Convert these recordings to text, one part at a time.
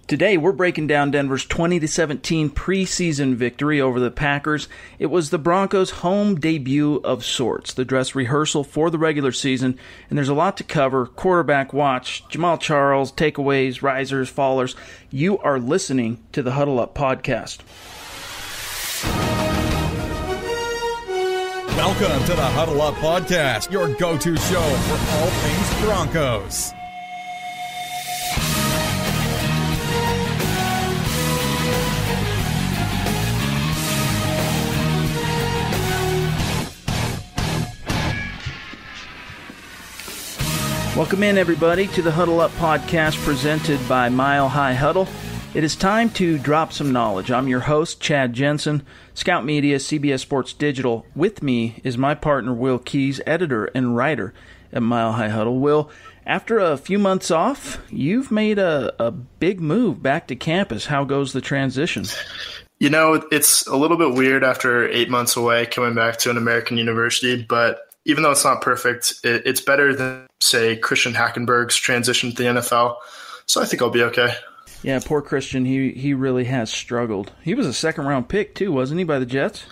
Today, we're breaking down Denver's 20-17 preseason victory over the Packers. It was the Broncos' home debut of sorts, the dress rehearsal for the regular season, and there's a lot to cover. Quarterback watch, Jamaal Charles, takeaways, risers, fallers. You are listening to the Huddle Up Podcast. Welcome to the Huddle Up Podcast, your go-to show for all things Broncos. Welcome in, everybody, to the Huddle Up Podcast presented by Mile High Huddle. It is time to drop some knowledge. I'm your host, Chad Jensen, Scout Media, CBS Sports Digital. With me is my partner, Will Keys, editor and writer at Mile High Huddle. Will, after a few months off, you've made a big move back to campus. How goes the transition? You know, it's a little bit weird after 8 months away coming back to an American university, but even though it's not perfect, it's better than, say, Christian Hackenberg's transition to the NFL. So I think I'll be okay. Yeah, poor Christian. He really has struggled. He was a second-round pick, too, wasn't he, by the Jets?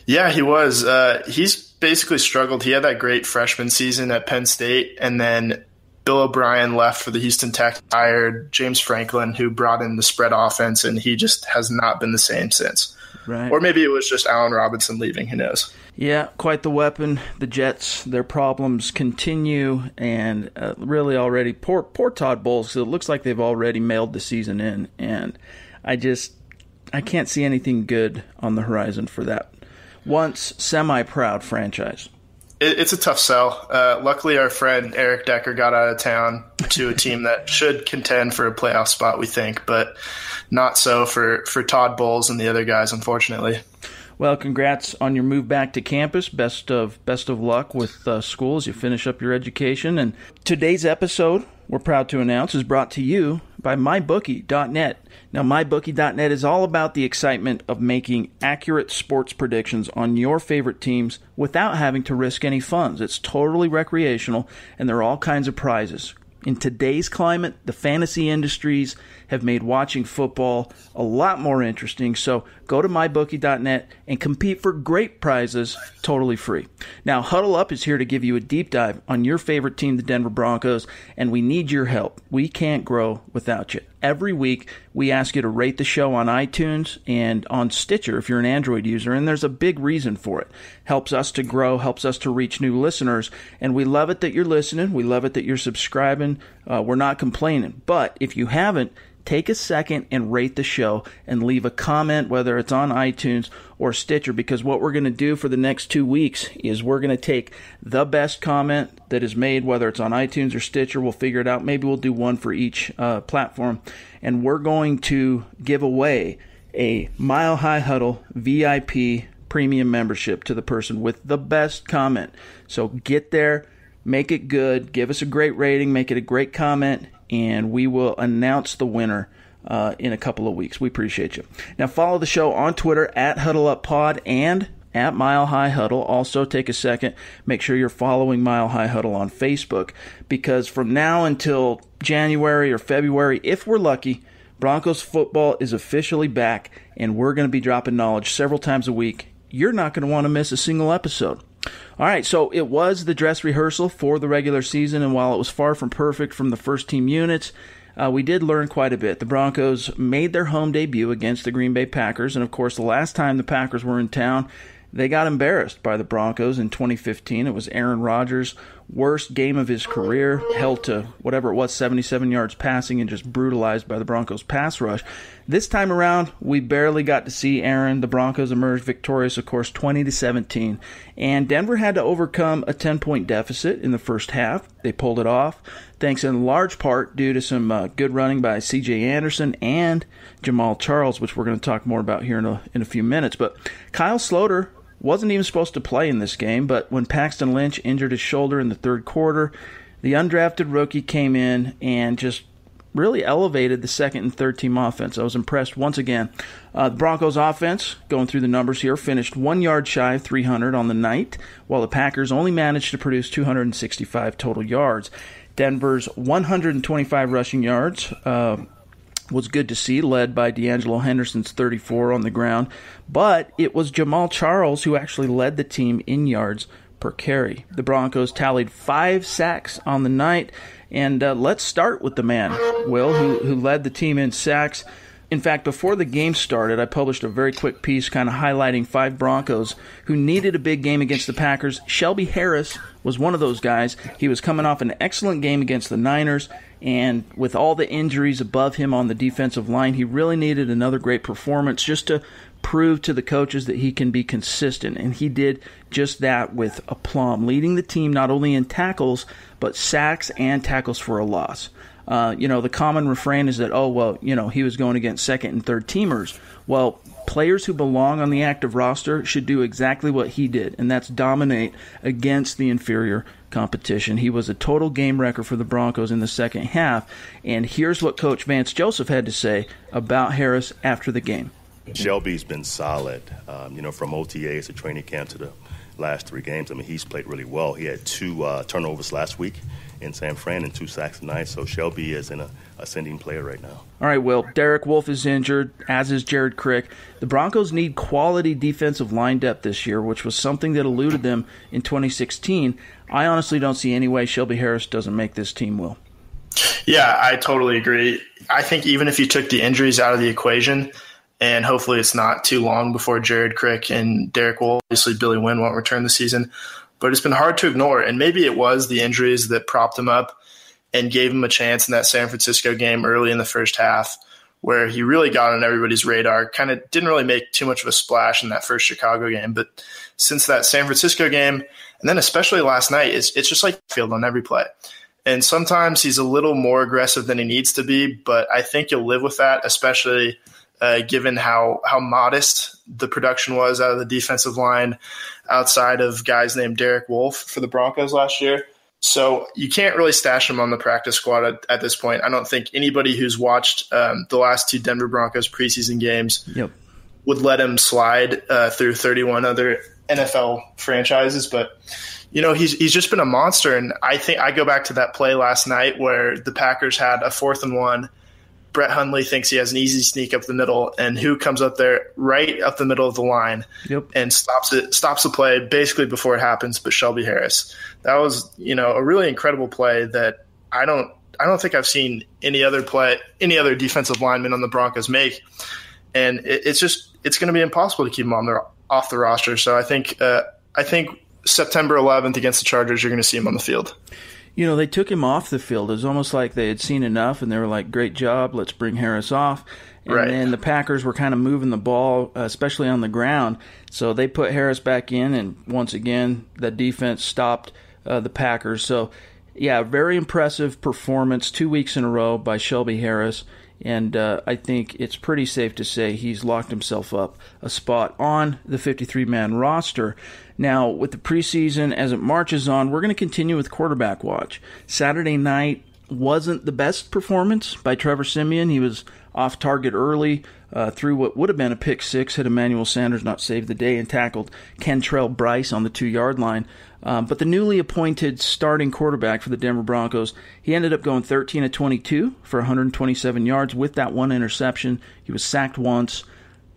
Yeah, he was. He's basically struggled. He had that great freshman season at Penn State, and then Bill O'Brien left for the Houston Texans, hired James Franklin, who brought in the spread offense, and he just has not been the same since. Right. Or maybe it was just Allen Robinson leaving. Who knows? Yeah, quite the weapon. The Jets, their problems continue, and really already poor Todd Bowles. It looks like they've already mailed the season in, and I can't see anything good on the horizon for that once semi-proud franchise. It's a tough sell. Luckily, our friend Eric Decker got out of town to a team that should contend for a playoff spot, we think, but not so for Todd Bowles and the other guys, unfortunately. Well, congrats on your move back to campus. Best of luck with school as you finish up your education. And today's episode, we're proud to announce, is brought to you by MyBookie.net. Now, MyBookie.net is all about the excitement of making accurate sports predictions on your favorite teams without having to risk any funds. It's totally recreational, and there are all kinds of prizes. In today's climate, the fantasy industries have made watching football a lot more interesting, so go to mybookie.net and compete for great prizes totally free. Now, Huddle Up is here to give you a deep dive on your favorite team, the Denver Broncos, and we need your help. We can't grow without you. Every week, we ask you to rate the show on iTunes and on Stitcher if you're an Android user, and there's a big reason for it. Helps us to grow, helps us to reach new listeners, and we love it that you're listening. We love it that you're subscribing. We're not complaining. But if you haven't, take a second and rate the show and leave a comment, whether it's on iTunes or Stitcher, because what we're going to do for the next 2 weeks is we're going to take the best comment that is made, whether it's on iTunes or Stitcher. We'll figure it out. Maybe we'll do one for each platform, and we're going to give away a Mile High Huddle VIP premium membership to the person with the best comment. So get there, make it good, give us a great rating, make it a great comment, and we will announce the winner in a couple of weeks. We appreciate you. Now, follow the show on Twitter at HuddleUpPod and at Mile High Huddle. Also, take a second, make sure you're following Mile High Huddle on Facebook, because from now until January or February, if we're lucky, Broncos football is officially back, and we're going to be dropping knowledge several times a week. You're not going to want to miss a single episode. All right, so it was the dress rehearsal for the regular season, and while it was far from perfect from the first team units, we did learn quite a bit. The Broncos made their home debut against the Green Bay Packers, and of course, the last time the Packers were in town, they got embarrassed by the Broncos in 2015. It was Aaron Rodgers' worst game of his career, held to whatever it was, 77 yards passing, and just brutalized by the Broncos' pass rush. This time around, we barely got to see Aaron. The Broncos emerged victorious, of course, 20-17. And Denver had to overcome a 10-point deficit in the first half. They pulled it off, thanks in large part due to some good running by C.J. Anderson and Jamaal Charles, which we're going to talk more about here in a few minutes. But Kyle Sloter wasn't even supposed to play in this game, but when Paxton Lynch injured his shoulder in the third quarter, the undrafted rookie came in and just really elevated the second and third team offense. I was impressed once again. The Broncos offense, going through the numbers here, finished 1 yard shy of 300 on the night, while the Packers only managed to produce 265 total yards. Denver's 125 rushing yards was good to see, led by D'Angelo Henderson's 34 on the ground. But it was Jamaal Charles who actually led the team in yards per carry. The Broncos tallied 5 sacks on the night. And let's start with the man, Will, who led the team in sacks. In fact, before the game started, I published a very quick piece kind of highlighting 5 Broncos who needed a big game against the Packers. Shelby Harris was one of those guys. He was coming off an excellent game against the Niners, and with all the injuries above him on the defensive line, he really needed another great performance just to prove to the coaches that he can be consistent, and he did just that with aplomb, leading the team not only in tackles, but sacks and tackles for a loss. The common refrain is that, he was going against second and third teamers. Well, players who belong on the active roster should do exactly what he did, and that's dominate against the inferior competition. He was a total game wrecker for the Broncos in the second half, and here's what Coach Vance Joseph had to say about Harris after the game. Shelby's been solid, from OTAs to training camp to the last 3 games. I mean, he's played really well. He had 2 turnovers last week in San Fran and 2 sacks tonight, so Shelby is an ascending player right now. All right, Will, Derek Wolfe is injured, as is Jared Crick. The Broncos need quality defensive line depth this year, which was something that eluded them in 2016. I honestly don't see any way Shelby Harris doesn't make this team, Will. Yeah, I totally agree. I think even if you took the injuries out of the equation, and hopefully it's not too long before Jared Crick and Derek Wolfe, obviously Billy Wynn won't return this season, but it's been hard to ignore. And maybe it was the injuries that propped him up and gave him a chance in that San Francisco game early in the first half, where he really got on everybody's radar, kind of didn't really make too much of a splash in that first Chicago game. But since that San Francisco game, and then especially last night, it's just like field on every play. And sometimes he's a little more aggressive than he needs to be, but I think you'll live with that, especially given how modest the production was out of the defensive line outside of guys named Derek Wolfe for the Broncos last year. So you can't really stash him on the practice squad at this point. I don't think anybody who's watched the last 2 Denver Broncos preseason games would let him slide through 31 other NFL franchises. But, he's just been a monster. And I think I go back to that play last night where the Packers had a 4th and 1. Brett Hundley thinks he has an easy sneak up the middle, and who comes up there right up the middle of the line and stops the play basically before it happens, but Shelby Harris. That was, a really incredible play that I don't think I've seen any other defensive lineman on the Broncos make. And it's going to be impossible to keep him off the roster. So I think September 11th against the Chargers, you're going to see him on the field. They took him off the field. It was almost like they had seen enough, and they were like, great job, let's bring Harris off. And then the Packers were kind of moving the ball, especially on the ground. So they put Harris back in, and once again, the defense stopped the Packers. So, yeah, very impressive performance 2 weeks in a row by Shelby Harris. And I think it's pretty safe to say he's locked himself up a spot on the 53-man roster. Now, with the preseason, as it marches on, we're going to continue with quarterback watch. Saturday night wasn't the best performance by Trevor Siemian. He was off target early, threw what would have been a pick 6, hit Emmanuel Sanders, not saved the day, and tackled Kentrell Bryce on the 2-yard line. But the newly appointed starting quarterback for the Denver Broncos, he ended up going 13 of 22 for 127 yards with that 1 interception. He was sacked once.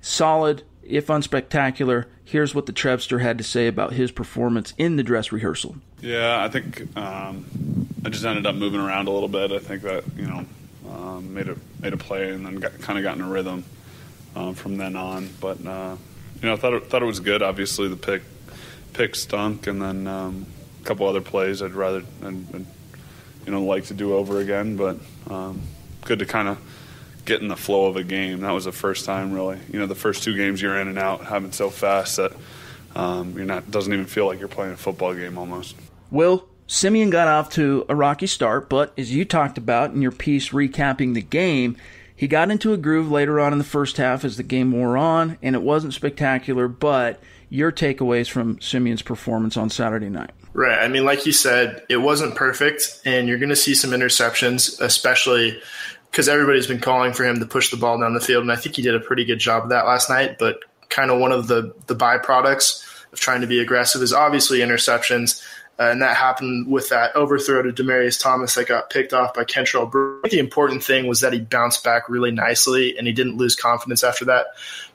Solid, if unspectacular. Here's what the Trevster had to say about his performance in the dress rehearsal. Yeah, I think I just ended up moving around a little bit. I think that, made a play and then kind of got in a rhythm from then on. But, I thought it was good. Obviously, the pick stunk, and then a couple other plays I'd rather like to do over again. But good to kind of get in the flow of a game. That was the first time, really. The first 2 games you're in and out, happened so fast that doesn't even feel like you're playing a football game almost. Will, Siemian got off to a rocky start, but as you talked about in your piece recapping the game, he got into a groove later on in the first half as the game wore on, and it wasn't spectacular, but your takeaways from Siemian's performance on Saturday night. Right. I mean, like you said, it wasn't perfect, and you're going to see some interceptions, especially because everybody's been calling for him to push the ball down the field, and I think he did a pretty good job of that last night. But kind of one of the byproducts of trying to be aggressive is obviously interceptions. And that happened with that overthrow to Demaryius Thomas that got picked off by Kentrell Brewer. The important thing was that he bounced back really nicely and he didn't lose confidence after that.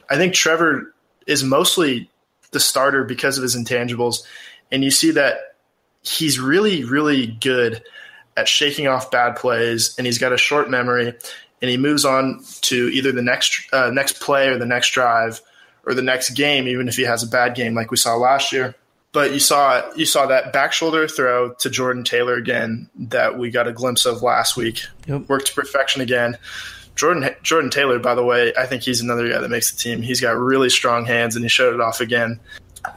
I think Trevor is mostly the starter because of his intangibles. And you see that he's really, really good at shaking off bad plays, and he's got a short memory, and he moves on to either the next play or the next drive or the next game, even if he has a bad game like we saw last year. But you saw that back shoulder throw to Jordan Taylor again that we got a glimpse of last week. Yep. Worked to perfection again. Jordan Taylor, by the way, I think he's another guy that makes the team. He's got really strong hands, and he showed it off again.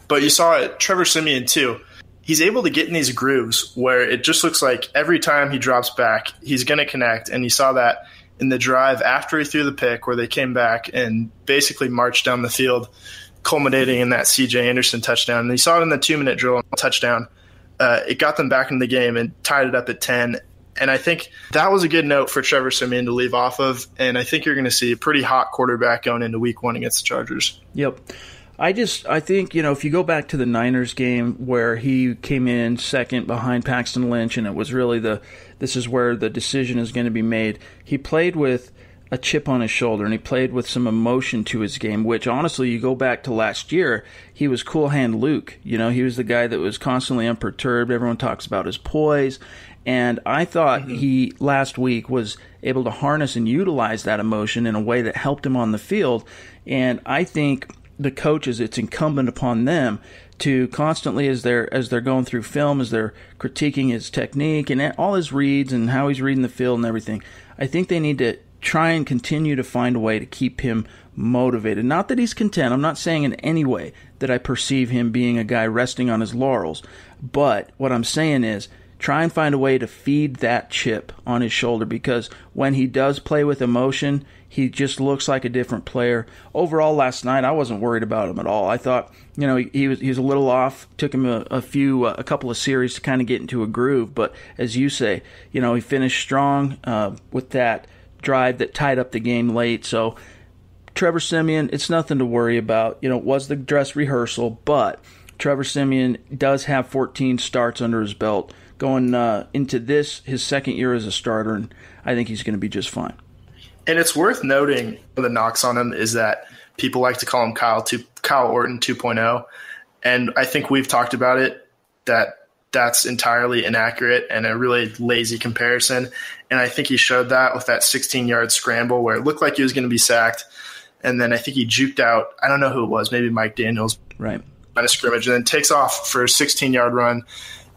But you saw it, Trevor Siemian too. He's able to get in these grooves where it just looks like every time he drops back, he's going to connect. And you saw that in the drive after he threw the pick where they came back and basically marched down the field, culminating in that C.J. Anderson touchdown. And you saw it in the 2-minute drill touchdown. It got them back in the game and tied it up at 10. And I think that was a good note for Trevor Siemian to leave off of. And I think you're going to see a pretty hot quarterback going into week 1 against the Chargers. Yep. I think, if you go back to the Niners game where he came in second behind Paxton Lynch and it was really this is where the decision is going to be made, he played with a chip on his shoulder and he played with some emotion to his game, which honestly, you go back to last year, he was Cool Hand Luke. He was the guy that was constantly unperturbed. Everyone talks about his poise. And I thought he last week was able to harness and utilize that emotion in a way that helped him on the field. And I think the coaches, it's incumbent upon them to constantly, as they're going through film, as they're critiquing his technique and all his reads and how he's reading the field and everything, I think they need to try and continue to find a way to keep him motivated. Not that he's content. I'm not saying in any way that I perceive him being a guy resting on his laurels. But what I'm saying is try and find a way to feed that chip on his shoulder, because when he does play with emotion, he just looks like a different player. Overall, last night, I wasn't worried about him at all. I thought, he was a little off. Took him a couple of series to kind of get into a groove. But as you say, he finished strong with that drive that tied up the game late. So Trevor Siemian, it's nothing to worry about. It was the dress rehearsal, but Trevor Siemian does have 14 starts under his belt going into this, his second year as a starter, and I think he's going to be just fine. And it's worth noting the knocks on him is that people like to call him Kyle Orton 2.0. And I think we've talked about it, that's entirely inaccurate and a really lazy comparison. And I think he showed that with that 16-yard scramble where it looked like he was going to be sacked. And then I think he juked out, I don't know who it was, maybe Mike Daniels. Right. On a scrimmage, and then takes off for a 16-yard run.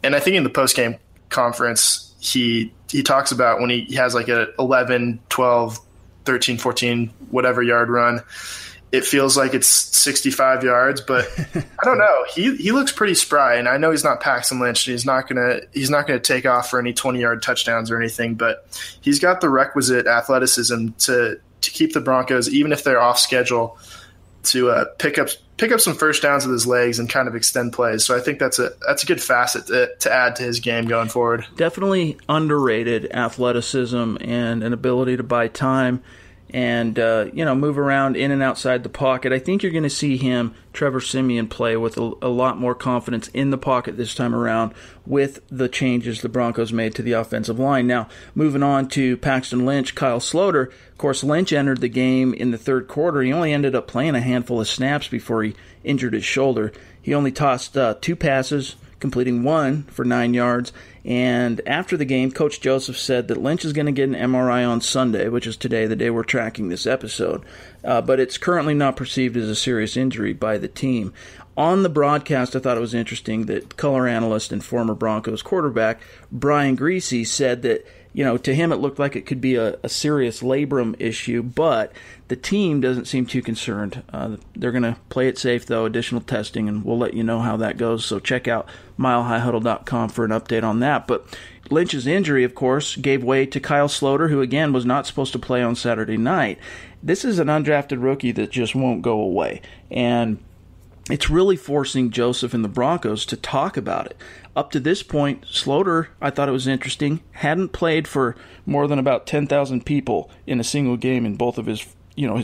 And I think in the post-game conference, he talks about when he has like a 11, 12, 13, 14, whatever yard run, it feels like it's 65 yards, but I don't know. He looks pretty spry, and I know he's not Paxton Lynch, and he's not gonna take off for any 20-yard touchdowns or anything, but he's got the requisite athleticism to keep the Broncos, even if they're off schedule, to pick up some first downs with his legs and kind of extend plays. So I think that's a good facet to add to his game going forward. Definitely underrated athleticism and an ability to buy time and move around in and outside the pocket. I think you're going to see him, Trevor Siemian, play with a lot more confidence in the pocket this time around with the changes the Broncos made to the offensive line. Now, moving on to Paxton Lynch, Kyle Sloter. Of course, Lynch entered the game in the third quarter. He only ended up playing a handful of snaps before he injured his shoulder. He only tossed 2 passes, completing 1 for 9 yards. And after the game, Coach Joseph said that Lynch is going to get an MRI on Sunday, which is today, the day we're tracking this episode. But it's currently not perceived as a serious injury by the team. On the broadcast, I thought it was interesting that color analyst and former Broncos quarterback Brian Greasy said that, to him it looked like it could be a serious labrum issue, but the team doesn't seem too concerned. They're going to play it safe, though, additional testing, and we'll let you know how that goes. So check out milehighhuddle.com for an update on that. But Lynch's injury, of course, gave way to Kyle Sloter, who, again, was not supposed to play on Saturday night. This is an undrafted rookie that just won't go away, and it's really forcing Joseph and the Broncos to talk about it. Up to this point, Sloter, I thought it was interesting, hadn't played for more than about 10,000 people in a single game in both of his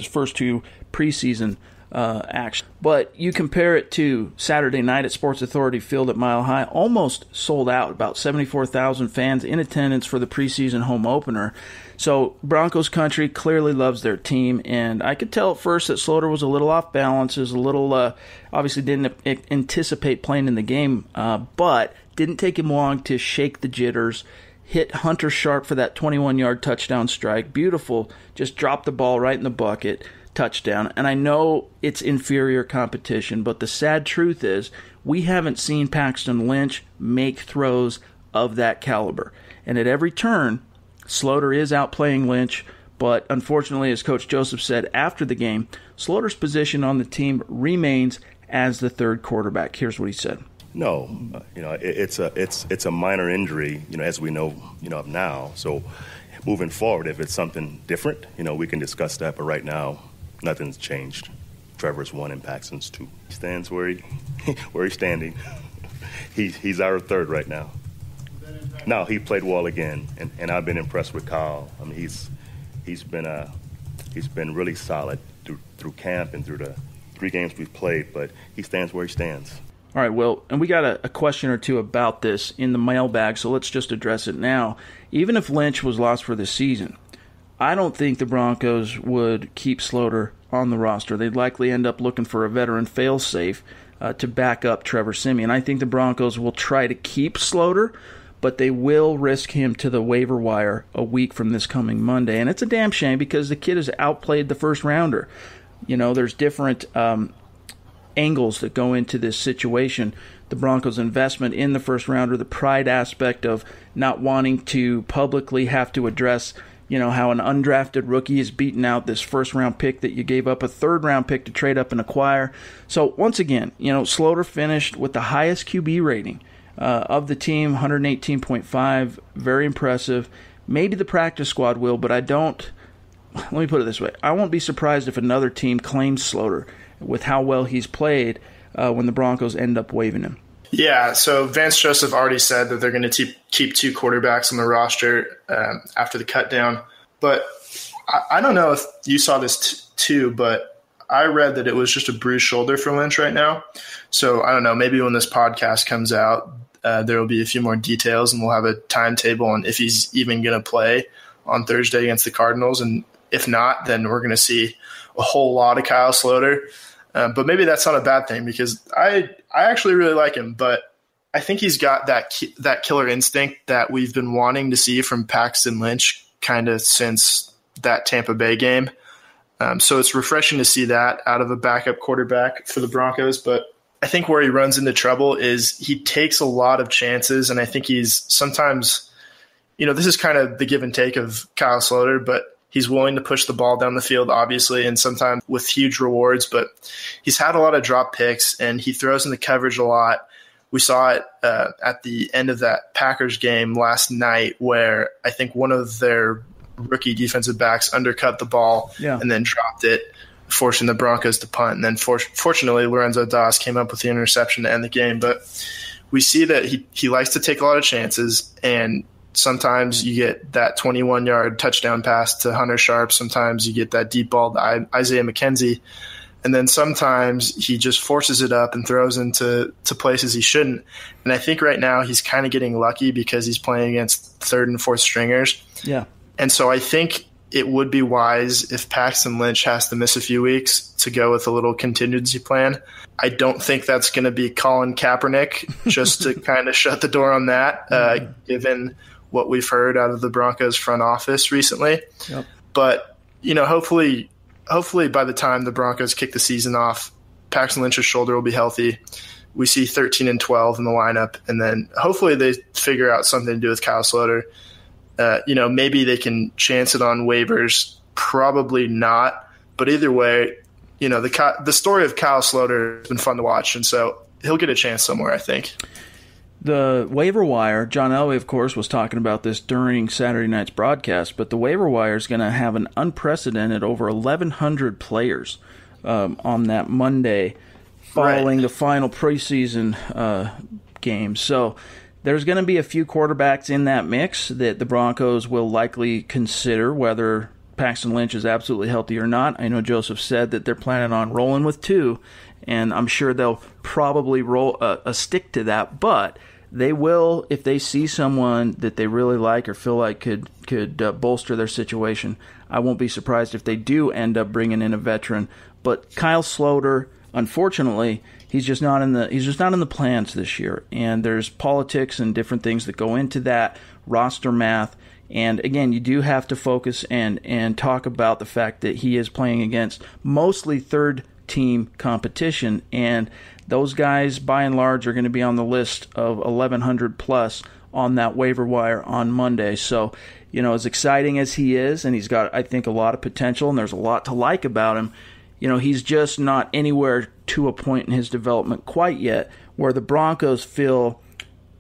first 2 preseason action. But you compare it to Saturday night at Sports Authority Field at Mile High, almost sold out, about 74,000 fans in attendance for the preseason home opener. So Broncos country clearly loves their team, and I could tell at first that Sloter was a little off balance, is a little, obviously didn't anticipate playing in the game, but didn't take him long to shake the jitters, hit Hunter sharp for that 21-yard touchdown strike. Beautiful, just dropped the ball right in the bucket. Touchdown. And I know it's inferior competition, but the sad truth is we haven't seen Paxton Lynch make throws of that caliber. And at every turn, Sloter is outplaying Lynch, but unfortunately, as Coach Joseph said after the game, Sloter's position on the team remains as the third quarterback. Here's what he said. No, it's a minor injury, as we know, of now. So moving forward, if it's something different, we can discuss that. But right now, nothing's changed. Trevor's 1 and Paxton's 2. He stands where he's standing. He's our third right now. No, he played well again, and I've been impressed with Kyle. I mean, he's been really solid through camp and through the 3 games we've played. But he stands where he stands. All right, well, and we got a question or two about this in the mailbag, so let's just address it now. Even if Lynch was lost for the season, I don't think the Broncos would keep Sloter on the roster. They'd likely end up looking for a veteran fail-safe to back up Trevor Siemian. I think the Broncos will try to keep Sloter, but they will risk him to the waiver wire a week from this coming Monday. And it's a damn shame because the kid has outplayed the first rounder. There's different angles that go into this situation. The Broncos' investment in the first rounder, the pride aspect of not wanting to publicly have to address how an undrafted rookie is beating out this first-round pick that you gave up a third-round pick to trade up and acquire. So, once again, Sloter finished with the highest QB rating of the team, 118.5, very impressive. Maybe the practice squad will, but let me put it this way. I won't be surprised if another team claims Sloter with how well he's played when the Broncos end up waiving him. Yeah, so Vance Joseph already said that they're going to keep 2 quarterbacks on the roster after the cut down. But I don't know if you saw this too, but I read that it was just a bruised shoulder for Lynch right now. So I don't know, maybe when this podcast comes out, there will be a few more details and we'll have a timetable on if he's even going to play on Thursday against the Cardinals. And if not, then we're going to see a whole lot of Kyle Sloter. But maybe that's not a bad thing because I actually really like him, but I think he's got that killer instinct that we've been wanting to see from Paxton Lynch kind of since that Tampa Bay game. So it's refreshing to see that out of a backup quarterback for the Broncos. But I think where he runs into trouble is he takes a lot of chances, and I think he's sometimes, this is kind of the give and take of Kyle Sloter, but he's willing to push the ball down the field, obviously, and sometimes with huge rewards. But he's had a lot of drop picks, and he throws in the coverage a lot. We saw it at the end of that Packers game last night where I think one of their rookie defensive backs undercut the ball and then dropped it, forcing the Broncos to punt. And then fortunately, Lorenzo Doss came up with the interception to end the game. But we see that he likes to take a lot of chances, and sometimes you get that 21-yard touchdown pass to Hunter Sharp. Sometimes you get that deep ball to Isaiah McKenzie. And then sometimes he just forces it up and throws into places he shouldn't. And I think right now he's kind of getting lucky because he's playing against third and fourth stringers. Yeah. And so I think it would be wise if Paxton Lynch has to miss a few weeks to go with a little contingency plan. I don't think that's going to be Colin Kaepernick, just to kind of shut the door on that, given what we've heard out of the Broncos front office recently. Yep. But, hopefully by the time the Broncos kick the season off, Paxton Lynch's shoulder will be healthy. We see 13 and 12 in the lineup, and then hopefully they figure out something to do with Kyle Sloter. Maybe they can chance it on waivers. Probably not. But either way, the story of Kyle Sloter has been fun to watch, and so he'll get a chance somewhere, I think. The waiver wire, John Elway, of course, was talking about this during Saturday night's broadcast, but the waiver wire is going to have an unprecedented over 1,100 players on that Monday following the final preseason game. So there's going to be a few quarterbacks in that mix that the Broncos will likely consider whether Paxton Lynch is absolutely healthy or not. I know Joseph said that they're planning on rolling with 2, and I'm sure they'll probably roll stick to that, but they will, if they see someone that they really like or feel like could bolster their situation. I won't be surprised if they do end up bringing in a veteran. But Kyle Sloter, unfortunately, he's just not in the plans this year. And there's politics and different things that go into that, roster math. And again, you do have to focus and talk about the fact that he is playing against mostly third-team competition, and those guys, by and large, are going to be on the list of 1,100 plus on that waiver wire on Monday. So, as exciting as he is, and he's got, I think, a lot of potential, and there's a lot to like about him, he's just not anywhere to a point in his development quite yet where the Broncos feel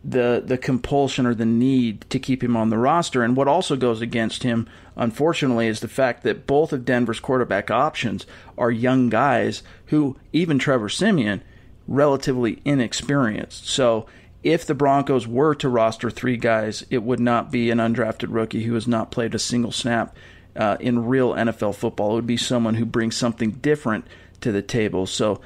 the compulsion or the need to keep him on the roster. And what also goes against him, unfortunately, is the fact that both of Denver's quarterback options are young guys who, even Trevor Siemian, relatively inexperienced. So if the Broncos were to roster 3 guys, it would not be an undrafted rookie who has not played a single snap in real NFL football. It would be someone who brings something different to the table. So,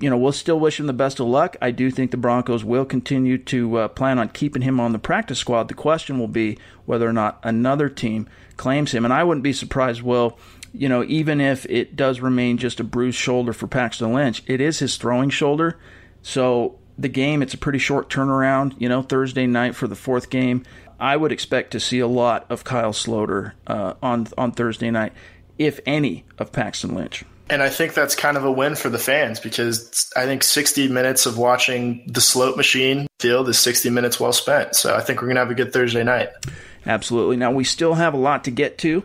we'll still wish him the best of luck. I do think the Broncos will continue to plan on keeping him on the practice squad. The question will be whether or not another team claims him. And I wouldn't be surprised, Will, even if it does remain just a bruised shoulder for Paxton Lynch, it is his throwing shoulder. So the game, it's a pretty short turnaround, Thursday night for the 4th game. I would expect to see a lot of Kyle Sloter on Thursday night, if any, of Paxton Lynch. And I think that's kind of a win for the fans, because I think 60 minutes of watching the slope machine field is 60 minutes well spent. So I think we're going to have a good Thursday night. Absolutely. Now, we still have a lot to get to,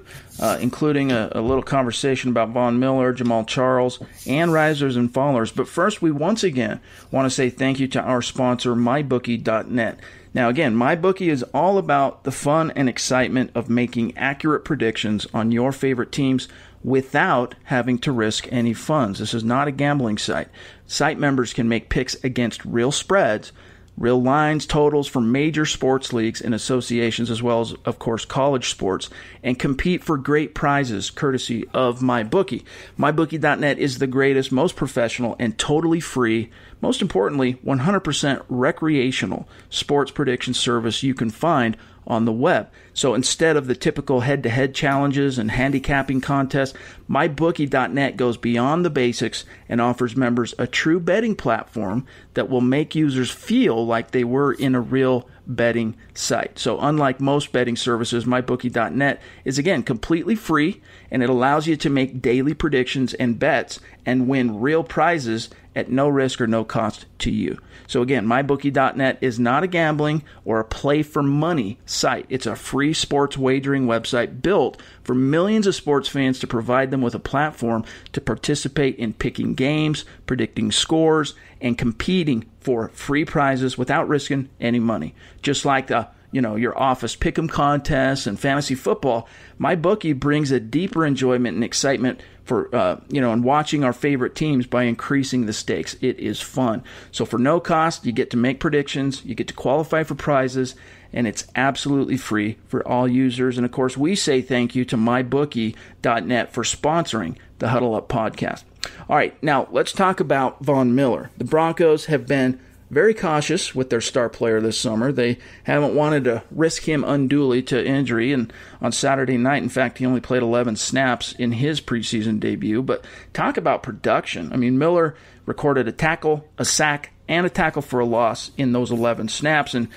including a little conversation about Von Miller, Jamaal Charles, and risers and fallers. But first, we once again want to say thank you to our sponsor, MyBookie.net. Now, again, MyBookie is all about the fun and excitement of making accurate predictions on your favorite teams without having to risk any funds. This is not a gambling site. Site members can make picks against real spreads, real lines, totals from major sports leagues and associations, as well as, of course, college sports, and compete for great prizes courtesy of MyBookie. MyBookie.net is the greatest, most professional, and totally free, most importantly, 100% recreational sports prediction service you can find on the web. So instead of the typical head-to-head challenges and handicapping contests, MyBookie.net goes beyond the basics and offers members a true betting platform that will make users feel like they were in a real betting site. So unlike most betting services, MyBookie.net is, again, completely free, and it allows you to make daily predictions and bets and win real prizes at no risk or no cost to you. So again, MyBookie.net is not a gambling or a play-for-money site. It's a free sports wagering website built for millions of sports fans to provide them with a platform to participate in picking games, predicting scores, and competing for free prizes without risking any money. Just like your office pick'em contests and fantasy football, MyBookie brings a deeper enjoyment and excitement for in watching our favorite teams by increasing the stakes. It is fun. So for no cost, you get to make predictions, you get to qualify for prizes, and it's absolutely free for all users. And of course, we say thank you to MyBookie.net for sponsoring the Huddle Up podcast. All right, now let's talk about Von Miller. The Broncos have been very cautious with their star player this summer. They haven't wanted to risk him unduly to injury, and on Saturday night, in fact, he only played 11 snaps in his preseason debut. But talk about production. I mean, Miller recorded a tackle, a sack, and a tackle for a loss in those 11 snaps, and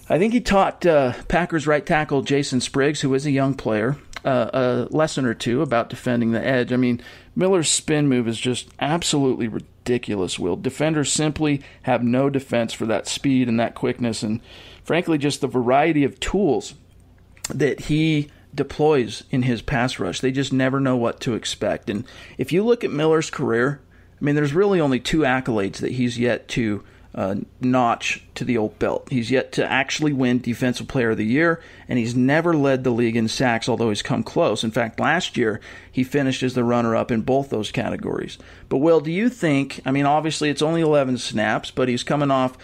I think he taught Packers right tackle Jason Spriggs, who is a young player, a lesson or two about defending the edge. I mean, Miller's spin move is just absolutely ridiculous, Will. Defenders simply have no defense for that speed and that quickness, and frankly, just the variety of tools that he deploys in his pass rush. They just never know what to expect. And if you look at Miller's career, I mean, there's really only 2 accolades that he's yet to notch to the old belt. He's yet to actually win Defensive Player of the Year, and he's never led the league in sacks, although he's come close. In fact, last year, he finished as the runner-up in both those categories. But, Will, do you think, I mean, obviously it's only 11 snaps, but he's coming off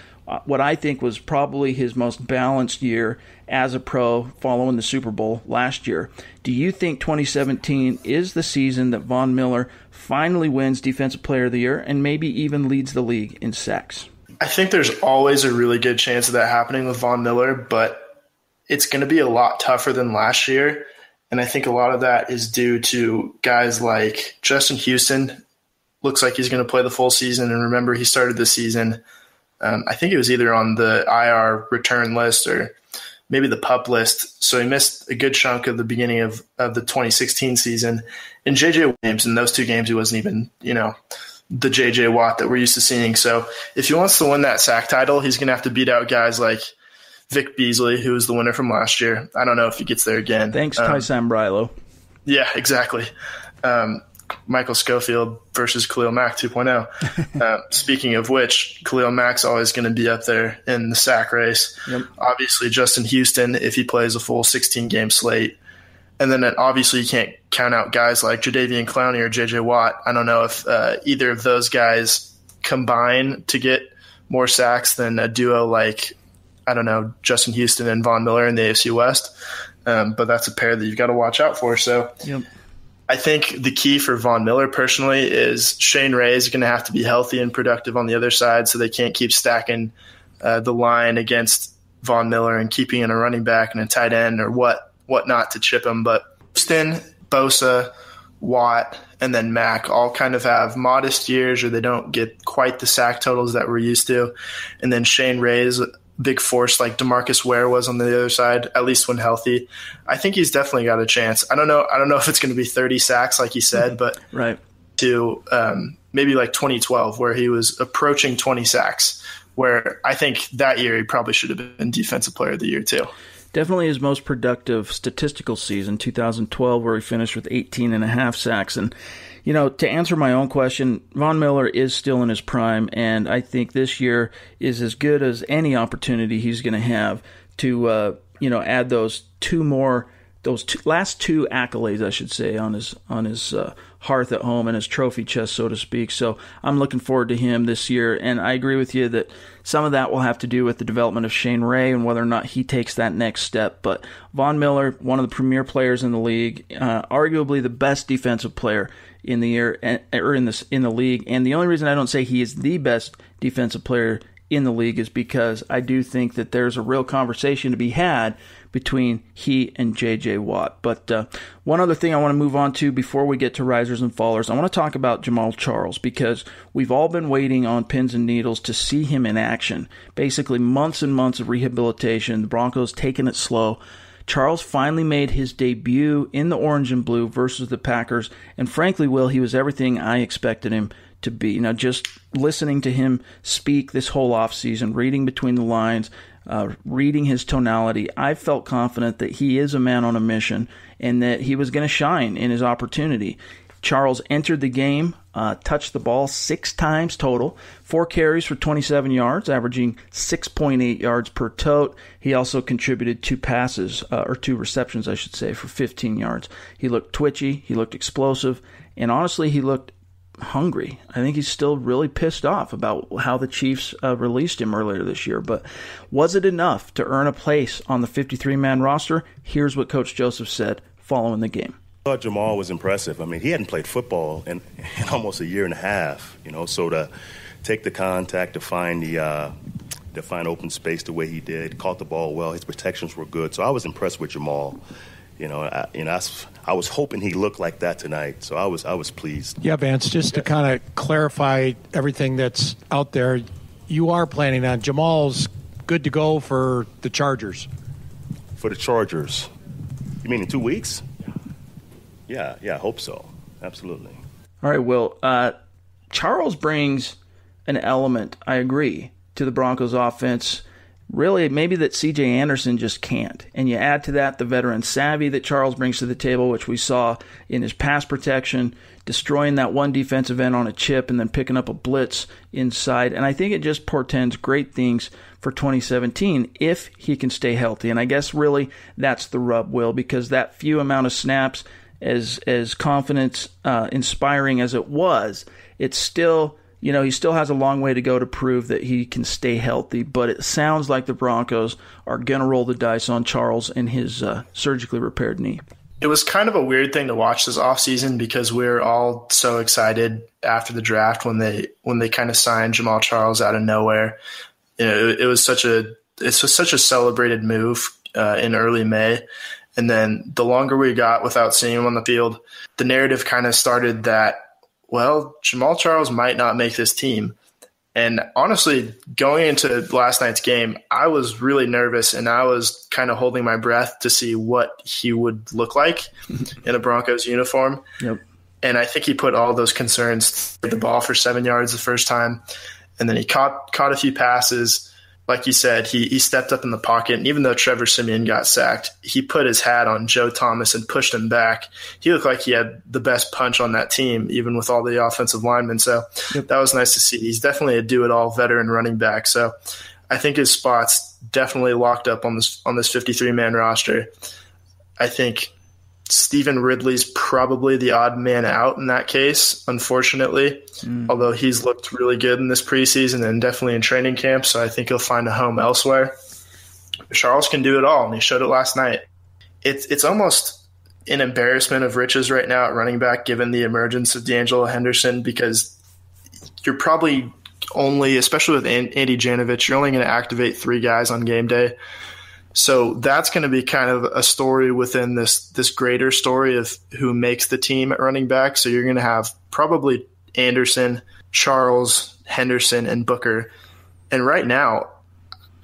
what I think was probably his most balanced year as a pro following the Super Bowl last year. Do you think 2017 is the season that Von Miller finally wins Defensive Player of the Year and maybe even leads the league in sacks? I think there's always a really good chance of that happening with Von Miller, but it's going to be a lot tougher than last year. And I think a lot of that is due to guys like Justin Houston. Looks like he's going to play the full season. And remember, he started the season, I think it was either on the IR return list or maybe the PUP list. So he missed a good chunk of the beginning of the 2016 season. And J.J. Williams, in those 2 games, he wasn't even, the J.J. Watt that we're used to seeing. So if he wants to win that sack title, he's going to have to beat out guys like Vic Beasley, who was the winner from last year. I don't know if he gets there again. Thanks, Ty Sambrailo. Yeah, exactly. Michael Schofield versus Khalil Mack 2.0. Speaking of which, Khalil Mack's always going to be up there in the sack race. Yep. Obviously, Justin Houston, if he plays a full 16-game slate. And then obviously you can't count out guys like Jadeveon Clowney or J.J. Watt. I don't know if either of those guys combine to get more sacks than a duo like, I don't know, Justin Houston and Von Miller in the AFC West. But that's a pair that you've got to watch out for. So yep. I think the key for Von Miller personally is Shane Ray is going to have to be healthy and productive on the other side, so they can't keep stacking the line against Von Miller and keeping in a running back and a tight end or whatnot to chip him. But Houston, Bosa, Watt, and then Mack all kind of have modest years, or they don't get quite the sack totals that we're used to. And then Shane Ray's big force like DeMarcus Ware was on the other side, at least when healthy. I think he's definitely got a chance. I don't know if it's going to be 30 sacks like he said, but right to maybe like 2012 where he was approaching 20 sacks, where I think that year he probably should have been Defensive Player of the Year too. Definitely his most productive statistical season, 2012, where he finished with 18.5 sacks. And, to answer my own question, Von Miller is still in his prime, and I think this year is as good as any opportunity he's going to have to, add those last two accolades, I should say, on his hearth at home and his trophy chest, so to speak. So I'm looking forward to him this year, and I agree with you that some of that will have to do with the development of Shane Ray and whether or not he takes that next step. But Von Miller, one of the premier players in the league, arguably the best defensive player in the year or in the league, and the only reason I don't say he is the best defensive player in the league is because I do think that there's a real conversation to be had between he and J.J. Watt. But one other thing I want to move on to before we get to risers and fallers, I want to talk about Jamaal Charles, because we've all been waiting on pins and needles to see him in action. Basically months and months of rehabilitation, the Broncos taking it slow. Charles finally made his debut in the orange and blue versus the Packers, and frankly, Will, he was everything I expected him to be. Just listening to him speak this whole offseason, reading between the lines, reading his tonality, I felt confident that he is a man on a mission and that he was going to shine in his opportunity. Charles entered the game, touched the ball 6 times total, 4 carries for 27 yards, averaging 6.8 yards per tote. He also contributed 2 passes, or 2 receptions, I should say, for 15 yards. He looked twitchy, he looked explosive, and honestly, he looked hungry. I think he's still really pissed off about how the Chiefs released him earlier this year. But was it enough to earn a place on the 53-man roster? Here's what Coach Joseph said following the game. I thought Jamaal was impressive. I mean, he hadn't played football in almost a year and a half, so to take the contact, to find open space the way he did, caught the ball well, his protections were good. So I was impressed with Jamaal. I was hoping he looked like that tonight, so I was pleased. Yeah, Vance, just to kind of clarify everything that's out there, you are planning on Jamaal's good to go for the Chargers. For the Chargers? You mean in 2 weeks? Yeah, I hope so. Absolutely. All right, Will. Charles brings an element, I agree, to the Broncos offense, really maybe that C.J. Anderson just can't. And you add to that the veteran savvy that Charles brings to the table, which we saw in his pass protection, destroying that one defensive end on a chip and then picking up a blitz inside. And I think it just portends great things for 2017 if he can stay healthy. And I guess really that's the rub, Will, because that few amount of snaps, as confidence inspiring as it was, it's still, he still has a long way to go to prove that he can stay healthy, but it sounds like the Broncos are going to roll the dice on Charles and his surgically repaired knee. It was kind of a weird thing to watch this offseason because we were all so excited after the draft when they kind of signed Jamaal Charles out of nowhere. It was such a celebrated move in early May. And then the longer we got without seeing him on the field, the narrative kind of started that, well, Jamaal Charles might not make this team. And honestly, going into last night's game, I was really nervous and I was kind of holding my breath to see what he would look like in a Broncos uniform. Yep. And I think he put all those concerns, the ball for 7 yards the first time. And then he caught a few passes. Like you said, he stepped up in the pocket. And even though Trevor Siemian got sacked, he put his hat on Joe Thomas and pushed him back. He looked like he had the best punch on that team, even with all the offensive linemen. So That was nice to see. He's definitely a do-it-all veteran running back. So I think his spot's definitely locked up on this 53-man roster. I think Stephen Ridley's probably the odd man out in that case, unfortunately, although he's looked really good in this preseason and definitely in training camp, so I think he'll find a home elsewhere. Charles can do it all, and he showed it last night. It's almost an embarrassment of riches right now at running back given the emergence of D'Angelo Henderson, because you're probably only, especially with Andy Janovich, you're only going to activate 3 guys on game day. So that's going to be kind of a story within this greater story of who makes the team at running back. So you're going to have probably Anderson, Charles, Henderson, and Booker. And right now,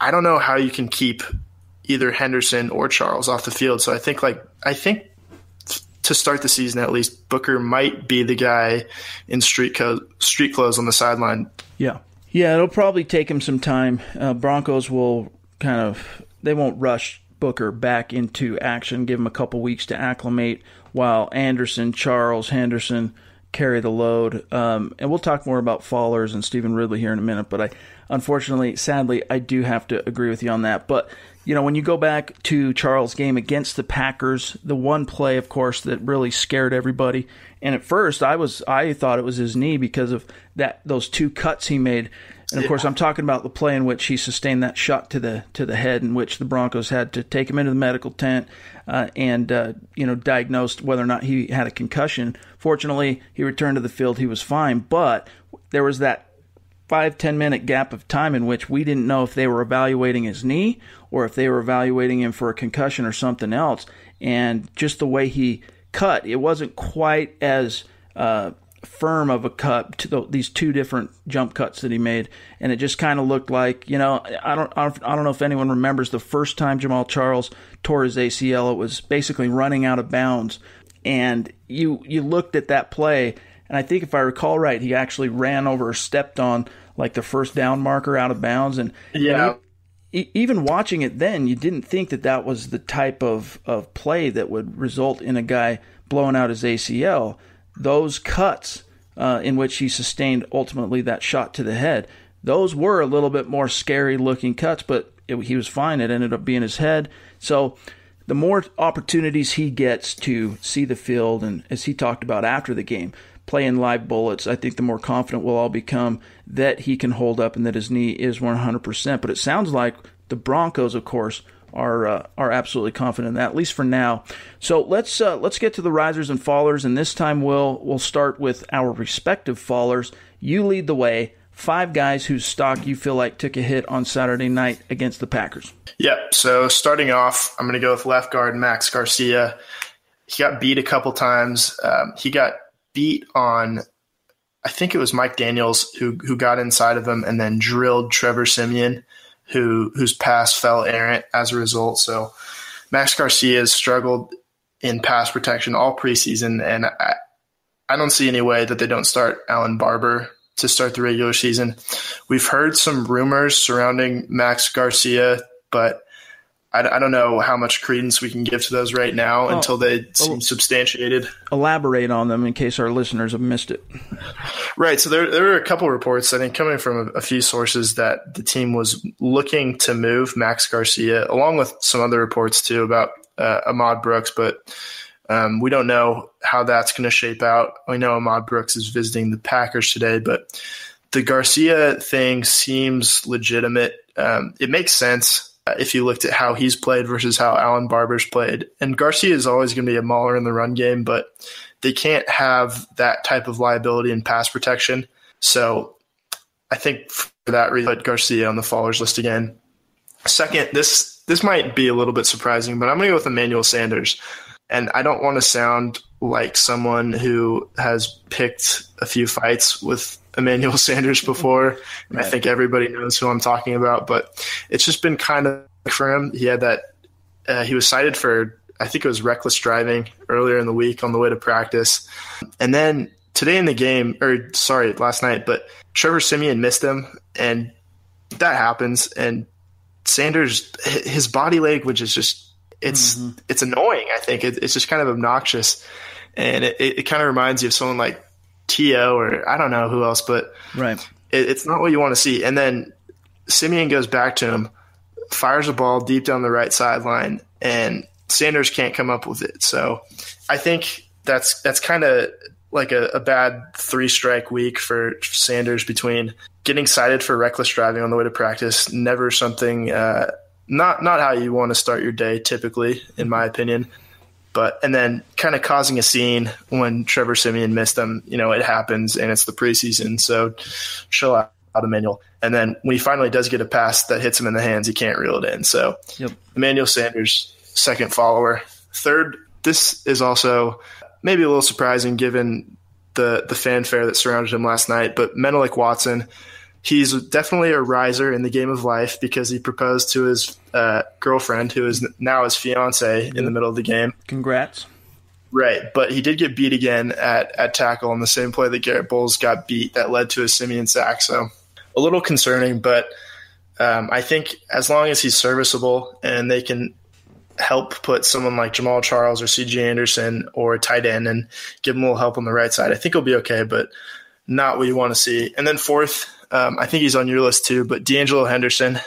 I don't know how you can keep either Henderson or Charles off the field. So I think to start the season at least, Booker might be the guy in street clothes on the sideline. Yeah, it'll probably take him some time. Broncos will they won't rush Booker back into action, give him a couple weeks to acclimate while Anderson, Charles, Henderson carry the load. And we'll talk more about Fallers and Stephen Ridley here in a minute, but sadly, I do have to agree with you on that. But, when you go back to Charles' game against the Packers, the one play, of course, that really scared everybody, and at first I thought it was his knee because of those 2 cuts he made. And, of course, I'm talking about the play in which he sustained that shot to the head, in which the Broncos had to take him into the medical tent and diagnosed whether or not he had a concussion. Fortunately, he returned to the field. He was fine. But there was that 5-10 minute gap of time in which we didn't know if they were evaluating his knee or if they were evaluating him for a concussion or something else. And just the way he cut, it wasn't quite as firm of a cut to these 2 different jump cuts that he made, and it just kind of looked like, I don't know if anyone remembers the first time Jamaal Charles tore his ACL. It was basically running out of bounds, and you looked at that play, and I think if I recall right, he actually ran over or stepped on like the first down marker out of bounds, and even watching it then, you didn't think that was the type of play that would result in a guy blowing out his ACL. Those cuts in which he sustained ultimately that shot to the head, those were a little bit more scary looking cuts, but he was fine. It ended up being his head. So the more opportunities he gets to see the field, and as he talked about after the game, playing live bullets, I think the more confident we'll all become that he can hold up and that his knee is 100%. But it sounds like the Broncos, of course, are absolutely confident in that, at least for now. So let's get to the risers and fallers, and this time we'll start with our respective fallers. You lead the way. 5 guys whose stock you feel like took a hit on Saturday night against the Packers. Yep. So starting off, I'm going to go with left guard Max Garcia. He got beat a couple times. He got beat on, I think it was Mike Daniels who got inside of him and then drilled Trevor Siemian, whose pass fell errant as a result. So Max Garcia has struggled in pass protection all preseason, and I don't see any way that they don't start Alan Barber to start the regular season. We've heard some rumors surrounding Max Garcia, but I don't know how much credence we can give to those right now until they seem substantiated. Elaborate on them in case our listeners have missed it. Right. So there were a couple reports, I think, coming from a few sources that the team was looking to move Max Garcia, along with some other reports too about Ahmad Brooks, but we don't know how that's going to shape out. We know Ahmad Brooks is visiting the Packers today, but The Garcia thing seems legitimate. It makes sense if you looked at how he's played versus how Alan Barber's played. And Garcia is always going to be a mauler in the run game, but they can't have that type of liability in pass protection. So I think for that reason, I put Garcia on the fallers list again. Second, this might be a little bit surprising, but I'm going to go with Emmanuel Sanders. And I don't want to sound like someone who has picked a few fights with Emmanuel Sanders before. Right. I think everybody knows who I'm talking about, but it's just been kind of for him. He had that he was cited for, I think it was reckless driving earlier in the week on the way to practice. And then today in the game, last night, but Trevor Siemian missed him, and that happens. And Sanders, his body language is just, it's annoying. I think it's just kind of obnoxious. And it kind of reminds you of someone like T.O. or I don't know who else, but right. It's not what you want to see. And then Siemian goes back to him, fires a ball deep down the right sideline, and Sanders can't come up with it. So I think that's kind of like a bad 3-strike week for Sanders between getting cited for reckless driving on the way to practice, never something not how you want to start your day typically, in my opinion. And then kind of causing a scene when Trevor Siemian missed him. It happens, and it's the preseason, so chill out, Emmanuel. And then when he finally does get a pass that hits him in the hands, he can't reel it in. So Emmanuel Sanders, second follower. Third, this is also maybe a little surprising given the fanfare that surrounded him last night, but Menelik Watson, he's definitely a riser in the game of life because he proposed to his girlfriend, who is now his fiance, in the middle of the game. Congrats. Right, but he did get beat again at tackle on the same play that Garrett Bowles got beat that led to a Siemian sack. So a little concerning, but I think as long as he's serviceable and they can help put someone like Jamaal Charles or C.J. Anderson or a tight end and give him a little help on the right side, I think he'll be okay, but not what you want to see. And then fourth, I think he's on your list too, but D'Angelo Henderson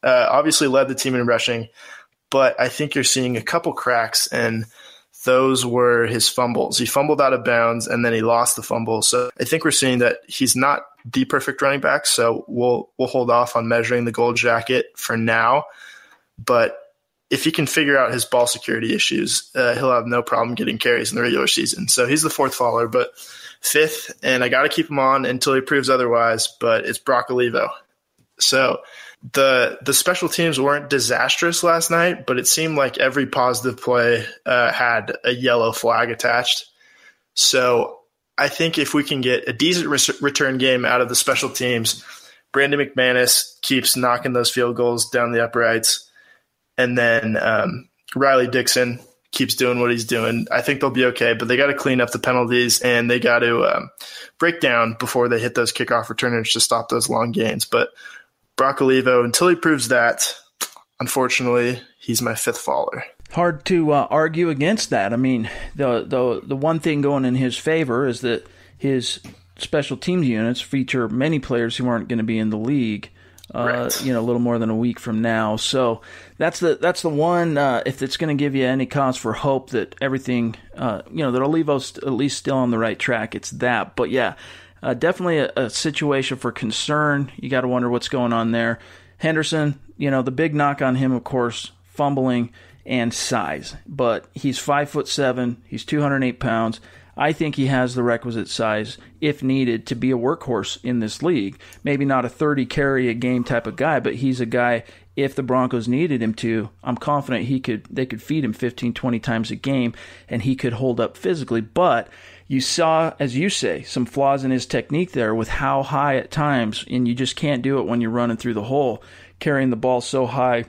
obviously led the team in rushing, but I think you're seeing a couple cracks, and those were his fumbles. He fumbled out of bounds, and then he lost the fumble. So I think we're seeing that he's not the perfect running back, so we'll hold off on measuring the gold jacket for now. But if he can figure out his ball security issues, he'll have no problem getting carries in the regular season. So he's the fourth faller, but fifth, and I got to keep him on until he proves otherwise, but it's Brock Olivo. So the special teams weren't disastrous last night, but it seemed like every positive play had a yellow flag attached. So I think if we can get a decent return game out of the special teams, Brandon McManus keeps knocking those field goals down the uprights, and then Riley Dixon keeps doing what he's doing, I think they'll be okay, but they got to clean up the penalties, and they got to break down before they hit those kickoff returners to stop those long gains. But Brock Olivo, until he proves that, unfortunately, he's my fifth faller. Hard to argue against that. I mean, the one thing going in his favor is that his special teams units feature many players who aren't going to be in the league. Right. A little more than a week from now. So that's the one, if it's going to give you any cause for hope that everything, that Olivo's at least still on the right track, it's that. But yeah, definitely a situation for concern. You got to wonder what's going on there. Henderson, the big knock on him, of course, fumbling and size. But he's 5'7", he's 208 pounds. I think he has the requisite size, if needed, to be a workhorse in this league. Maybe not a 30-carry-a-game type of guy, but he's a guy, if the Broncos needed him to, I'm confident they could feed him 15, 20 times a game, and he could hold up physically. But you saw, as you say, some flaws in his technique there with how high at times, and you just can't do it when you're running through the hole, carrying the ball so high,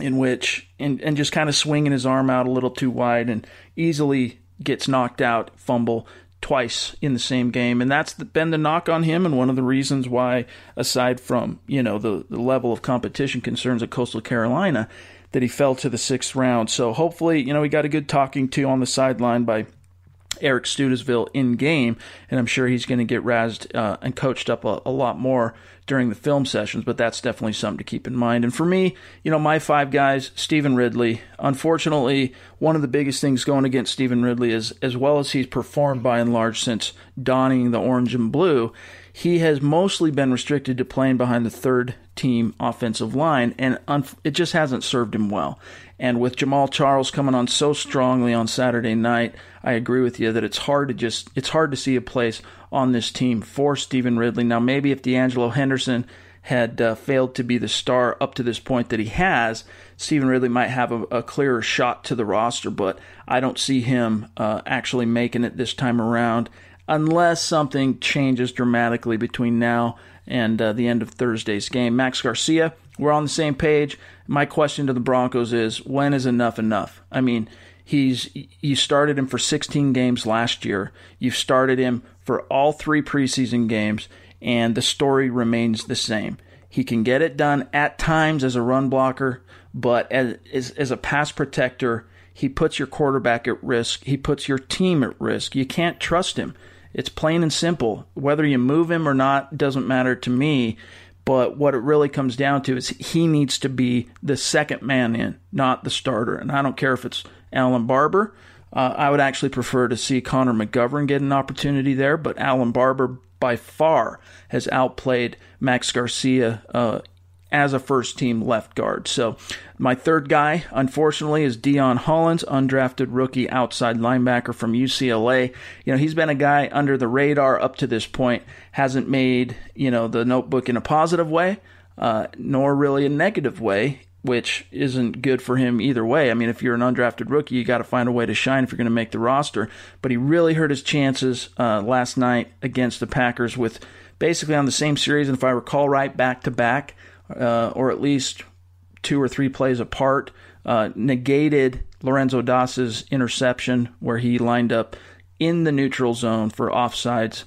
in which, and just kind of swinging his arm out a little too wide and easily gets knocked out, fumble twice in the same game. And that's been the knock on him, and one of the reasons why, aside from, the level of competition concerns at Coastal Carolina, that he fell to the 6th round. So hopefully, he got a good talking to on the sideline by Eric Studesville in game, and I'm sure he's going to get razzed and coached up a lot more during the film sessions, but that's definitely something to keep in mind. And for me, my 5 guys, Stephen Ridley. Unfortunately, one of the biggest things going against Stephen Ridley is, as well as he's performed by and large since donning the orange and blue, he has mostly been restricted to playing behind the third-team offensive line, and it just hasn't served him well. And with Jamaal Charles coming on so strongly on Saturday night, I agree with you that it's hard to see a place on this team for Stephen Ridley. Now, maybe if D'Angelo Henderson had failed to be the star up to this point that he has, Stephen Ridley might have a clearer shot to the roster, but I don't see him actually making it this time around unless something changes dramatically between now and the end of Thursday's game. Max Garcia, we're on the same page. My question to the Broncos is, when is enough enough? I mean, you started him for 16 games last year. You've started him for all 3 preseason games, and the story remains the same. He can get it done at times as a run blocker, but as a pass protector, he puts your quarterback at risk. He puts your team at risk. You can't trust him. It's plain and simple. Whether you move him or not doesn't matter to me, but what it really comes down to is he needs to be the second man in, not the starter. And I don't care if it's Alan Barber. I would actually prefer to see Connor McGovern get an opportunity there, but Alan Barber by far has outplayed Max Garcia as a first-team left guard. So my third guy, unfortunately, is Deion Hollins, undrafted rookie outside linebacker from UCLA. He's been a guy under the radar up to this point, hasn't made, the notebook in a positive way, nor really a negative way, which isn't good for him either way. I mean, if you're an undrafted rookie, you got to find a way to shine if you're going to make the roster. But he really hurt his chances last night against the Packers with basically on the same series, and if I recall right, back-to-back, or at least 2 or 3 plays apart, negated Lorenzo Das's interception where he lined up in the neutral zone for offsides.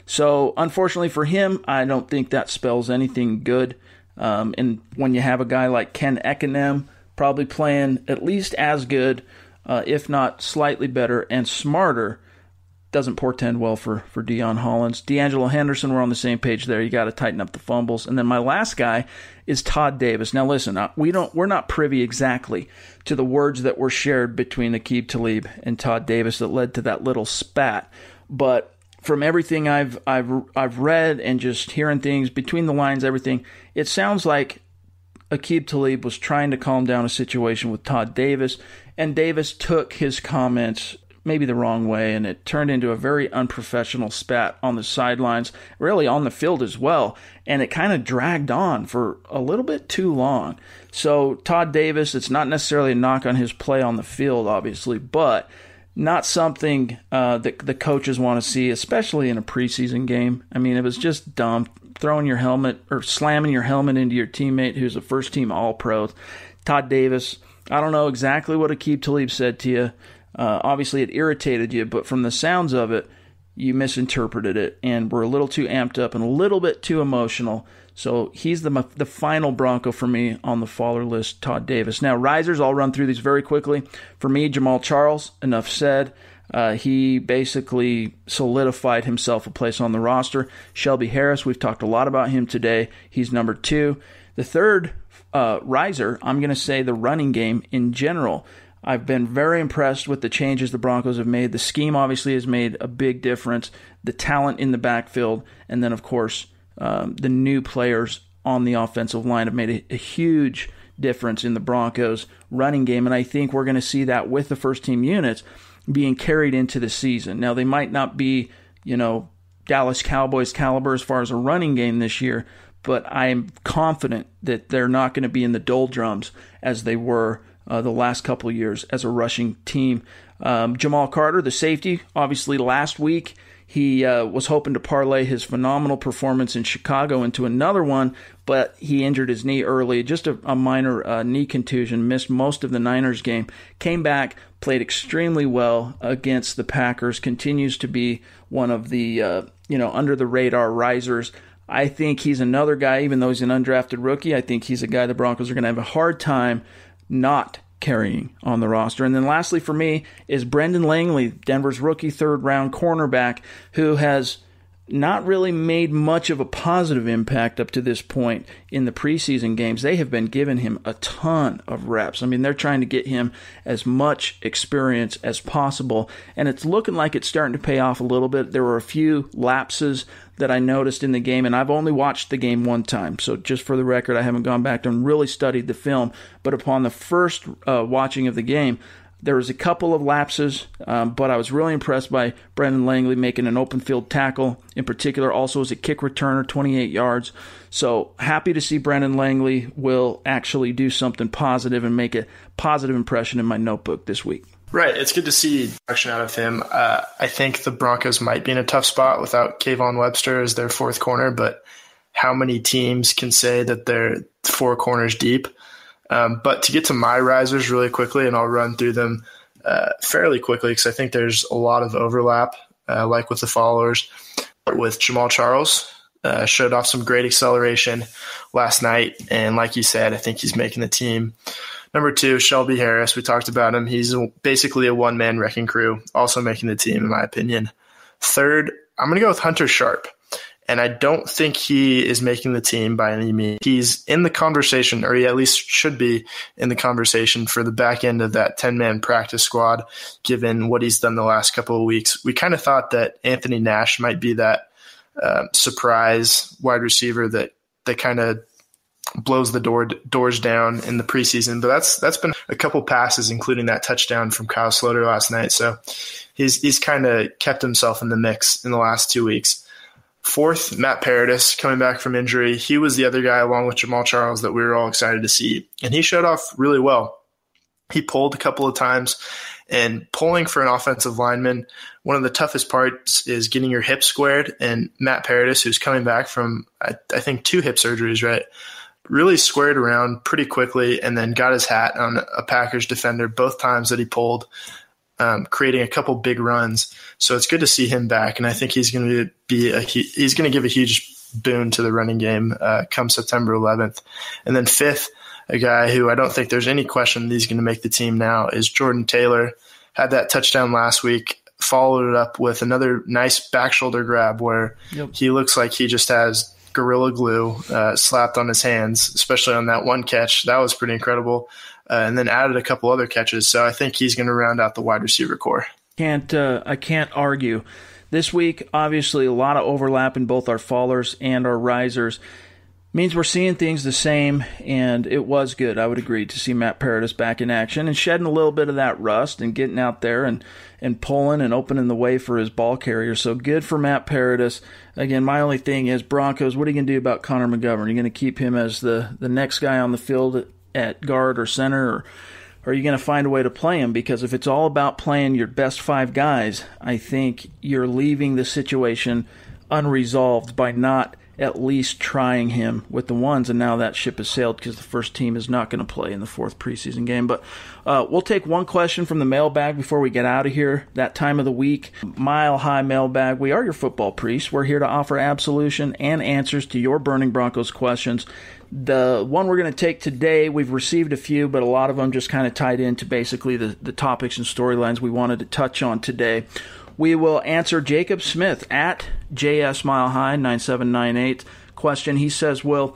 So, unfortunately for him, I don't think that spells anything good. And when you have a guy like Ken Eckenem probably playing at least as good, if not slightly better and smarter, doesn't portend well for Deion Hollins. D'Angelo Henderson, we're on the same page there. You got to tighten up the fumbles. And then my last guy is Todd Davis. Now listen, we're not privy exactly to the words that were shared between Aqib Talib and Todd Davis that led to that little spat. But from everything I've read and just hearing things between the lines, everything, it sounds like Aqib Talib was trying to calm down a situation with Todd Davis, and Davis took his comments maybe the wrong way, and it turned into a very unprofessional spat on the sidelines, really on the field as well, and it kind of dragged on for a little bit too long. So Todd Davis, it's not necessarily a knock on his play on the field, obviously, but not something that the coaches want to see, especially in a preseason game. I mean, it was just dumb, throwing your helmet or slamming your helmet into your teammate who's a first-team All-Pro. Todd Davis, I don't know exactly what Aqib Talib said to you. Obviously, it irritated you, but from the sounds of it, you misinterpreted it and were a little too amped up and a little bit too emotional. So he's the final Bronco for me on the faller list, Todd Davis. Now, risers, I'll run through these very quickly. For me, Jamaal Charles, enough said. He basically solidified himself a place on the roster. Shelby Harris, we've talked a lot about him today. He's number 2. The third riser, I'm going to say the running game in general. I've been very impressed with the changes the Broncos have made. The scheme obviously has made a big difference. The talent in the backfield, and then, of course, the new players on the offensive line have made a huge difference in the Broncos' running game, and I think we're going to see that with the first-team units being carried into the season. Now, they might not be, Dallas Cowboys caliber as far as a running game this year, but I am confident that they're not going to be in the doldrums as they were the last couple of years as a rushing team. Jamaal Carter, the safety, obviously last week he was hoping to parlay his phenomenal performance in Chicago into another one, but he injured his knee early, just a minor knee contusion, missed most of the Niners game, came back, played extremely well against the Packers, continues to be one of the under-the-radar risers. I think he's another guy, even though he's an undrafted rookie, I think he's a guy the Broncos are going to have a hard time not carrying on the roster. And then lastly for me is Brendan Langley, Denver's rookie third-round cornerback, who has not really made much of a positive impact up to this point in the preseason games. They have been giving him a ton of reps. I mean, they're trying to get him as much experience as possible, and it's looking like it's starting to pay off a little bit. There were a few lapses that I noticed in the game, and I've only watched the game one time, so just for the record, I haven't gone back and really studied the film, but upon the first watching of the game, there was a couple of lapses, but I was really impressed by Brendan Langley making an open field tackle, in particular also as a kick returner, 28 yards. So happy to see Brendan Langley will actually do something positive and make a positive impression in my notebook this week. Right. It's good to see action out of him. I think the Broncos might be in a tough spot without Kayvon Webster as their fourth corner, but how many teams can say that they're four corners deep? But to get to my risers really quickly, and I'll run through them fairly quickly because I think there's a lot of overlap, like with the followers. With Jamaal Charles, showed off some great acceleration last night, and like you said, I think he's making the team. Number 2, Shelby Harris. We talked about him. He's basically a one-man wrecking crew, also making the team, in my opinion. Third, I'm going to go with Hunter Sharp. And I don't think he is making the team by any means. He's in the conversation, or he at least should be in the conversation for the back end of that 10-man practice squad, given what he's done the last couple of weeks. We kind of thought that Anthony Nash might be that surprise wide receiver that kind of blows the doors down in the preseason. But that's been a couple passes, including that touchdown from Kyle Sloter last night. So he's kind of kept himself in the mix in the last 2 weeks. Fourth, Matt Paradis coming back from injury. He was the other guy along with Jamaal Charles that we were all excited to see. And he showed off really well. He pulled a couple of times, and pulling for an offensive lineman, one of the toughest parts is getting your hips squared. And Matt Paradis, who's coming back from, I think, 2 hip surgeries, right, really squared around pretty quickly and then got his hat on a Packers defender both times that he pulled, creating a couple big runs. So it's good to see him back, and I think he's going to give a huge boon to the running game come September 11th. And then fifth, a guy who I don't think there's any question that he's going to make the team now is Jordan Taylor. Had that touchdown last week, followed it up with another nice back shoulder grab where he looks like he just has Gorilla Glue slapped on his hands, especially on that one catch. That was pretty incredible. And then added a couple other catches. So I think he's going to round out the wide receiver core. I can't argue. This week, obviously, a lot of overlap in both our fallers and our risers. Means we're seeing things the same, and it was good, I would agree, to see Matt Paradis back in action and shedding a little bit of that rust and getting out there and pulling and opening the way for his ball carrier. So good for Matt Paradis. Again, my only thing is, Broncos, what are you going to do about Connor McGovern? Are you going to keep him as the next guy on the field at guard or center, or are you going to find a way to play him? Because if it's all about playing your best 5 guys, I think you're leaving the situation unresolved by not at least trying him with the ones, and now that ship has sailed because the first team is not going to play in the 4th preseason game. But we'll take one question from the mailbag before we get out of here. That time of the week, Mile High Mailbag. We are your football priests. We're here to offer absolution and answers to your burning Broncos questions. The one we're going to take today, we've received a few, but a lot of them just kind of tied into basically the topics and storylines we wanted to touch on today. We will answer Jacob Smith at JS Mile High 9798 question. He says, "Will,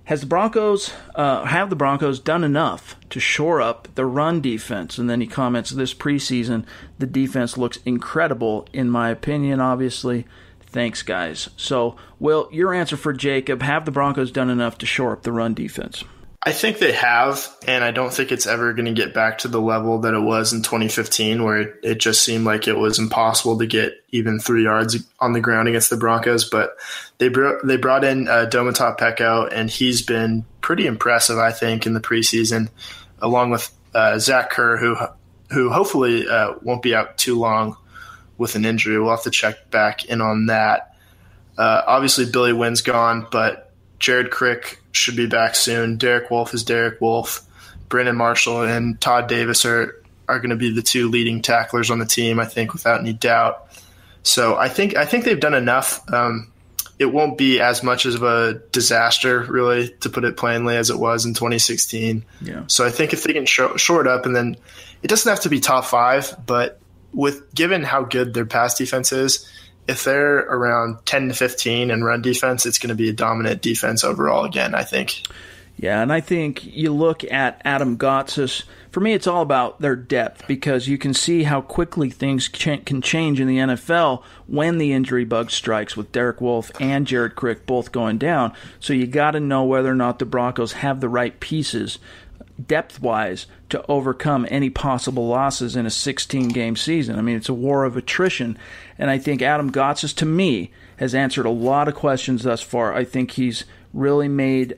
have the Broncos done enough to shore up the run defense?" And then he comments, "This preseason, the defense looks incredible, in my opinion, obviously. Thanks, guys." So, Will, your answer for Jacob, have the Broncos done enough to shore up the run defense? I think they have, and I don't think it's ever going to get back to the level that it was in 2015, where it just seemed like it was impossible to get even 3 yards on the ground against the Broncos. But they brought in Domata Peko, and he's been pretty impressive, I think, in the preseason, along with Zach Kerr, who hopefully won't be out too long with an injury. We'll have to check back in on that. Obviously, Billy Wynn's gone, but Jared Crick should be back soon. Derek Wolfe is Derek Wolfe. Brandon Marshall and Todd Davis are going to be the 2 leading tacklers on the team, I think, without any doubt. So I think they've done enough. It won't be as much of a disaster, really, to put it plainly, as it was in 2016. Yeah. So I think if they can shore it up, and then it doesn't have to be top 5, but given how good their pass defense is, if they're around 10 to 15 in run defense, it's going to be a dominant defense overall again, I think. Yeah, and I think you look at Adam Gotsis. For me, it's all about their depth because you can see how quickly things can change in the NFL when the injury bug strikes with Derek Wolfe and Jared Crick both going down. So you got to know whether or not the Broncos have the right pieces depth-wise to overcome any possible losses in a 16-game season. I mean, it's a war of attrition, and I think Adam Gotsis, to me, has answered a lot of questions thus far. I think he's really made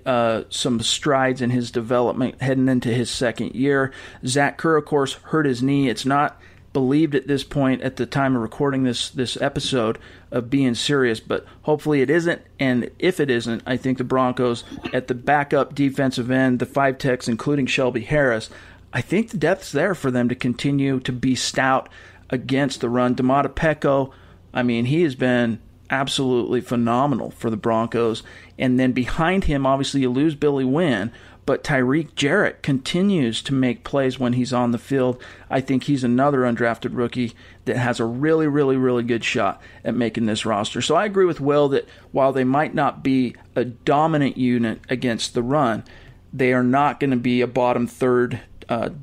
some strides in his development heading into his second year. Zach Kerr, of course, hurt his knee. It's not believed at this point, at the time of recording this episode, of being serious, but hopefully it isn't. And if it isn't, I think the Broncos at the backup defensive end, the 5 techs, including Shelby Harris, I think the depth's there for them to continue to be stout against the run. Domata Peko, I mean, he has been absolutely phenomenal for the Broncos. And then behind him, obviously, you lose Billy Wynn, but Tyreek Jarrett continues to make plays when he's on the field. I think he's another undrafted rookie that has a really, really, really good shot at making this roster. So I agree with Will that while they might not be a dominant unit against the run, they are not going to be a bottom third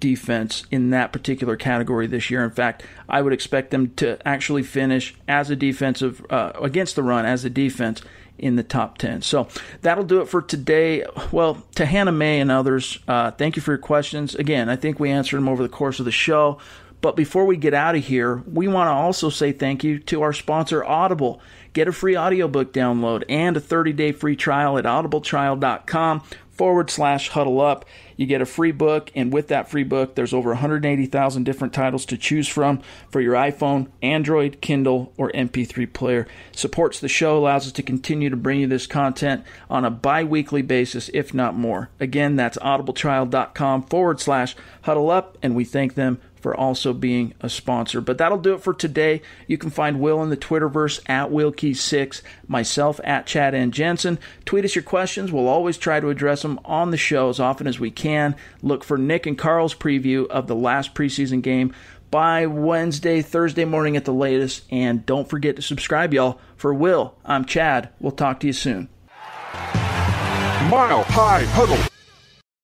defense in that particular category this year. In fact, I would expect them to actually finish as a defensive against the run as a defense in the top 10. So that'll do it for today. Well, to Hannah May and others, thank you for your questions. Again, I think we answered them over the course of the show. But before we get out of here, we want to also say thank you to our sponsor, Audible. Get a free audiobook download and a 30-day free trial at audibletrial.com/huddle up. You get a free book, and with that free book, there's over 180,000 different titles to choose from for your iPhone, Android, Kindle, or MP3 player. Supports the show, allows us to continue to bring you this content on a bi-weekly basis, if not more. Again, that's audibletrial.com/huddle up, and we thank them for also being a sponsor. But that'll do it for today. You can find Will in the Twitterverse at WillKeys6, myself at Chad and Jensen. Tweet us your questions. We'll always try to address them on the show as often as we can. Look for Nick and Carl's preview of the last preseason game by Wednesday, Thursday morning at the latest. And don't forget to subscribe, y'all. For Will, I'm Chad. We'll talk to you soon. Mile High Huddle.